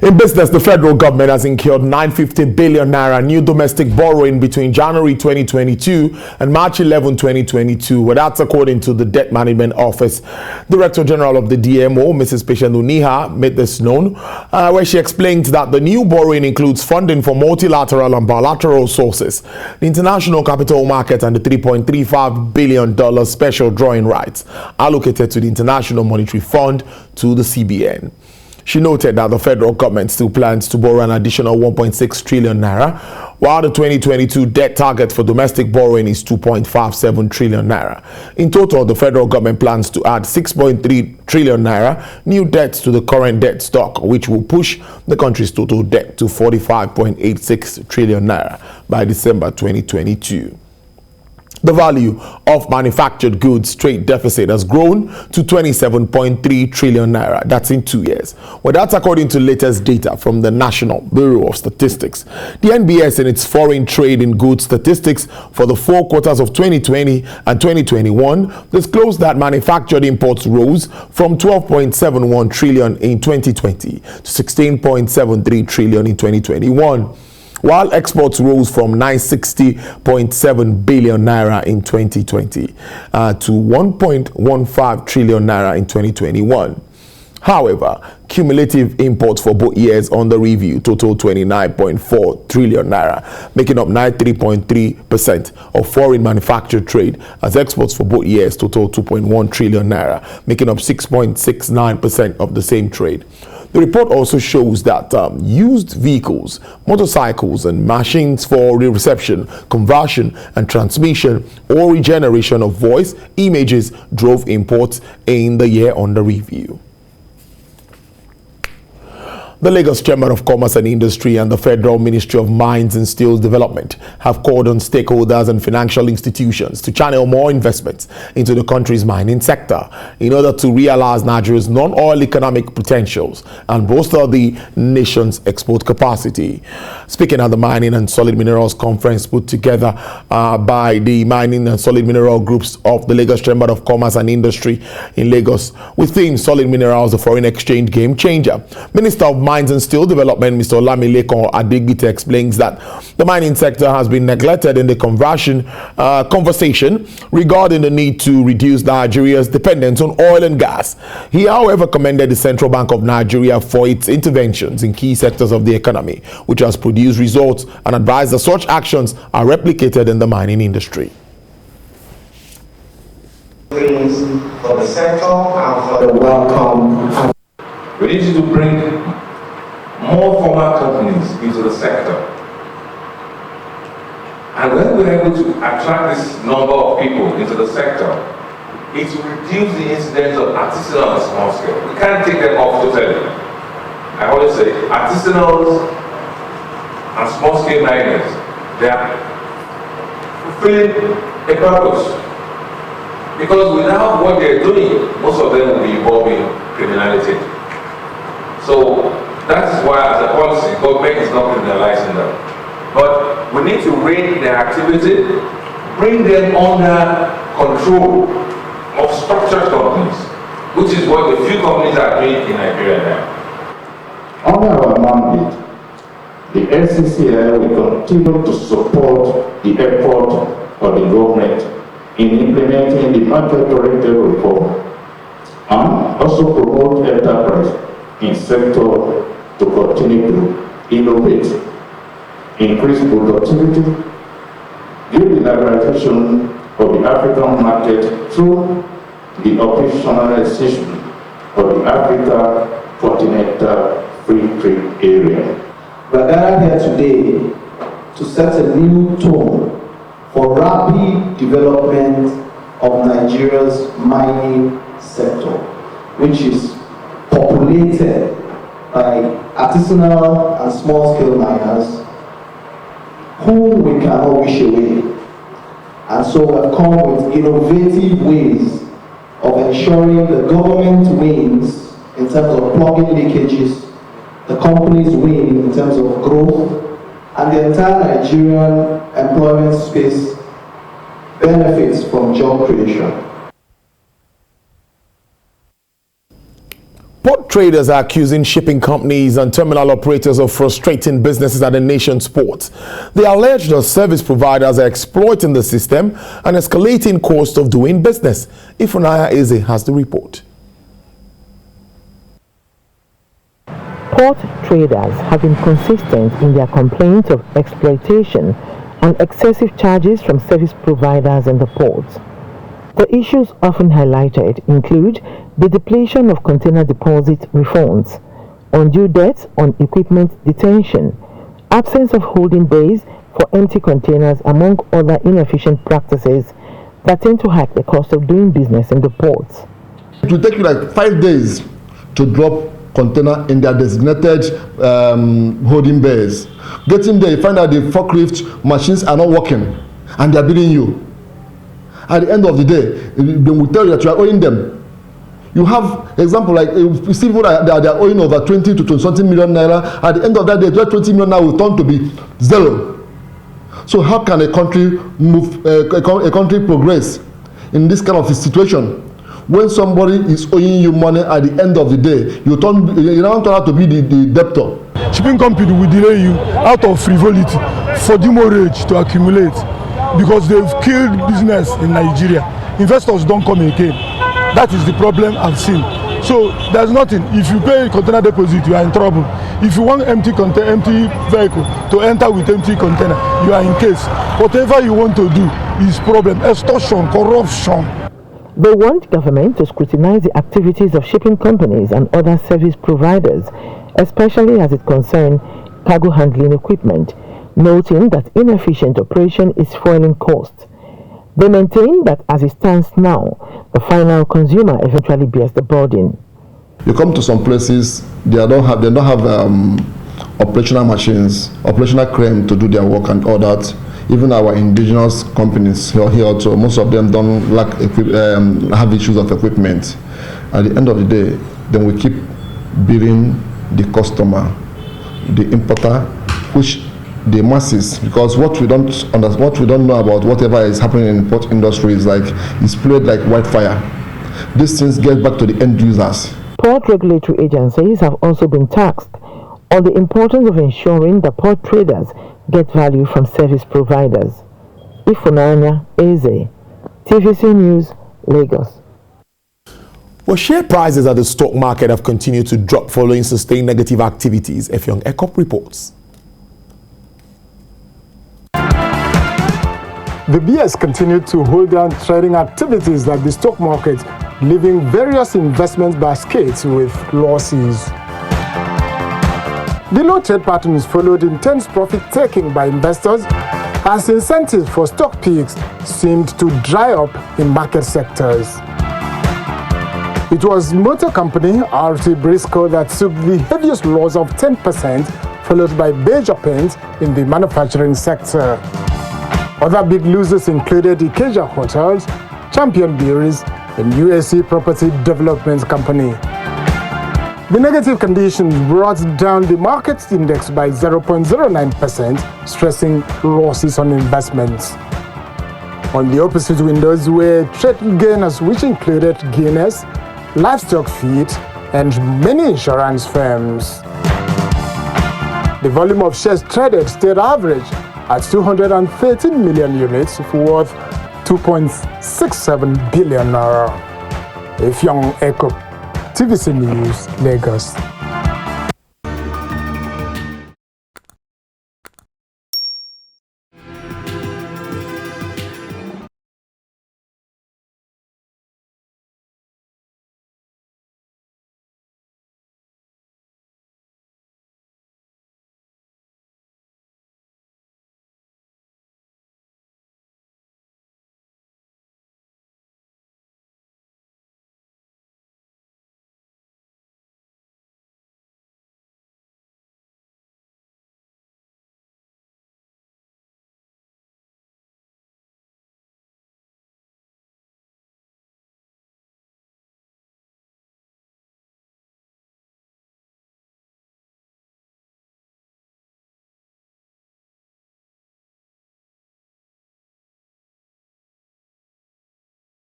In business, the federal government has incurred 950 billion naira new domestic borrowing between January 2022 and March 11, 2022. Well, that's according to the Debt Management Office. Director General of the DMO, Mrs. Patient Uniha, made this known, where she explained that the new borrowing includes funding for multilateral and bilateral sources, the international capital market, and the $3.35 billion special drawing rights allocated to the International Monetary Fund to the CBN. She noted that the federal government still plans to borrow an additional 1.6 trillion naira, while the 2022 debt target for domestic borrowing is 2.57 trillion naira. In total, the federal government plans to add 6.3 trillion naira new debts to the current debt stock, which will push the country's total debt to 45.86 trillion naira by December 2022. The value of manufactured goods trade deficit has grown to 27.3 trillion naira. That's in 2 years. Well, that's according to latest data from the National Bureau of Statistics. The NBS, in its foreign trade in goods statistics for the 4 quarters of 2020 and 2021, disclosed that manufactured imports rose from 12.71 trillion in 2020 to 16.73 trillion in 2021. While exports rose from 960.7 billion naira in 2020 to 1.15 trillion naira in 2021. However, cumulative imports for both years under review total 29.4 trillion naira, making up 93.3% of foreign manufactured trade, as exports for both years total 2.1 trillion naira, making up 6.69% of the same trade. The report also shows that used vehicles, motorcycles, and machines for reception, conversion, and transmission or regeneration of voice images drove imports in the year under review. The Lagos Chamber of Commerce and Industry and the Federal Ministry of Mines and Steel Development have called on stakeholders and financial institutions to channel more investments into the country's mining sector in order to realize Nigeria's non-oil economic potentials and bolster the nation's export capacity. Speaking at the Mining and Solid Minerals Conference put together by the Mining and Solid Mineral Groups of the Lagos Chamber of Commerce and Industry in Lagos, with theme Solid Minerals, the Foreign Exchange Game Changer, Minister of Mines and Steel Development, Mr. Olamileko Adegbite, explains that the mining sector has been neglected in the conversation regarding the need to reduce Nigeria's dependence on oil and gas. He, however, commended the Central Bank of Nigeria for its interventions in key sectors of the economy, which has produced results, and advised that such actions are replicated in the mining industry. For the sector and for the welcome. We need you to bring more formal companies into the sector. And when we're able to attract this number of people into the sector, it will reduce the incidence of artisanal and small scale. We can't take them off totally. I always say artisanals and small scale miners, they are fulfilling a purpose. Because without what they're doing, most of them will be involved in criminality. So that is why, as a policy, government is not criminalizing them. But we need to rein their activity, bring them under control of structured companies, which is what the few companies are doing in Nigeria now. Under our mandate, the LCCI will continue to support the effort of the government in implementing the market-oriented reform and also promote enterprise in sector to continue to innovate, increase productivity, build the liberalization of the African market through the operationalization of the Africa Continental Free Trade Area. We are gathered here today to set a new tone for rapid development of Nigeria's mining sector, which is populated by artisanal and small-scale miners whom we cannot wish away. And so we have come with innovative ways of ensuring the government wins in terms of plugging leakages, the companies win in terms of growth, and the entire Nigerian employment space benefits from job creation. Port traders are accusing shipping companies and terminal operators of frustrating businesses at the nation's ports. They allege that service providers are exploiting the system and escalating cost of doing business. Ifunaya Eze has the report. Port traders have been consistent in their complaints of exploitation and excessive charges from service providers in the ports. The issues often highlighted include the depletion of container deposit refunds, undue debts on equipment detention, absence of holding bays for empty containers, among other inefficient practices that tend to hike the cost of doing business in the ports. It will take you like 5 days to drop container in their designated holding bays. Getting there, you find out the forklift machines are not working and they are billing you. At the end of the day, they will tell you that you are owing them. You have example like you see people that they are owing over 20 to 20 million naira. At the end of that day, that 20 million naira will turn to be zero. So how can a country move, a country progress in this kind of a situation? When somebody is owing you money at the end of the day, you now turn out to be the debtor. Shipping company will delay you out of frivolity for demurrage to accumulate because they've killed business in Nigeria. Investors don't come again. That is the problem I've seen. So there's nothing. If you pay container deposit, you are in trouble. If you want empty vehicle to enter with empty container, you are in case. Whatever you want to do is problem, extortion, corruption. They want government to scrutinize the activities of shipping companies and other service providers, especially as it concerns cargo handling equipment, noting that inefficient operation is fueling costs. They maintain that as it stands now, the final consumer eventually bears the burden. You come to some places, they don't have operational machines, operational crane to do their work and all that. Even our indigenous companies here also, most of them don't have issues of equipment. At the end of the day, then we keep billing the customer, the importer, which the masses, because what we don't know about whatever is happening in the port industry is like it's spread like wildfire. These things get back to the end users. Port regulatory agencies have also been tasked on the importance of ensuring that port traders get value from service providers. Ifunanya Eze, TVC News, Lagos. Well, share prices at the stock market have continued to drop following sustained negative activities. Effiong Ekop reports. The BS continued to hold down trading activities at the stock market, leaving various investment baskets with losses. The low trade patterns followed intense profit-taking by investors as incentives for stock picks seemed to dry up in market sectors. It was motor company RT Briscoe that took the heaviest loss of 10%, followed by Beja Paint in the manufacturing sector. Other big losers included Ikeja Hotels, Champion Breweries, and USC Property Development Company. The negative conditions brought down the market index by 0.09%, stressing losses on investments. On the opposite windows were trade gainers, which included Guinness, Livestock Feed, and many insurance firms. The volume of shares traded stayed average at 213 million units, worth 2.67 billion naira. Effiong Ekop, TVC News, Lagos.